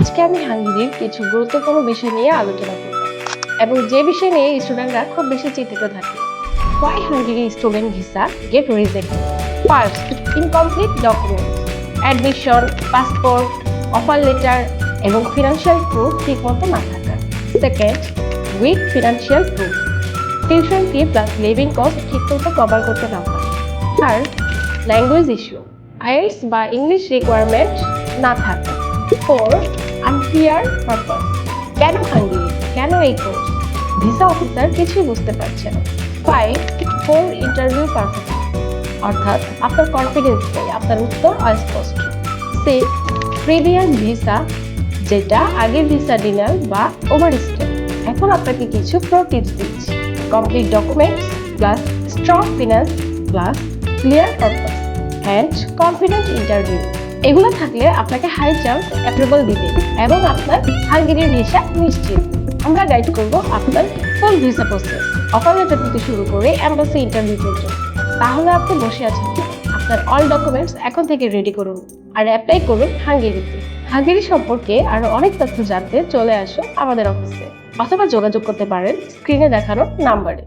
আজকে আমি হাঙ্গেরির কিছু গুরুত্বপূর্ণ বিষয় নিয়ে আলোচনা করব এবং যে বিষয় নিয়ে স্টুডেন্টরা খুব বেশি চিন্তিত থাকে। Why Hungary student visa get rejected? First, incomplete documents, admission, passport, offer letter এবং financial proof ঠিকমতো না থাকা। Second, weak financial proof, tuition fee plus living cost ঠিকমতো কভার করতে না পারে। Third, language issue, IELTS বা ইংলিশ রিকোয়ারমেন্ট না থাকা। Fourth, unclear purpose, কেন হাঙ্গেরি, কেন এই কোর্স, ভিসা অফিসার কিছুই বুঝতে পারছে না। 5, পোর ইন্টারভিউ পারফরম্যান্স, অর্থাৎ আপনার কনফিডেন্স নেই, আপনার উত্তর অস্পষ্ট। 6, প্রিভিয়াস ভিসা, যেটা আগের ভিসা ডিনাল বা ওভারস্টে। এখন আপনাকে কিছু প্রো টিপস দিচ্ছি। Complete documents plus strong finance plus clear purpose and confident interview, এগুলো থাকলে আপনাকে হাই চান্স অ্যাপ্রুভাল দিবে এবং আপনার হাঙ্গেরির ভিসা নিশ্চিত। আমরা গাইড করব আপনার ফুল ভিসা প্রসেস, অফার লেটার থেকে শুরু করে এম্বাসি ইন্টারভিউ পর্যন্ত। তাহলে আপনি বসে আছেন, আপনার অল ডকুমেন্টস এখন থেকে রেডি করুন আর অ্যাপ্লাই করুন হাঙ্গেরিতে। হাঙ্গেরি সম্পর্কে আরো অনেক তথ্য জানতে চলে আসুন আমাদের অফিসে অথবা যোগাযোগ করতে পারেন স্ক্রিনে দেখানো নাম্বারে।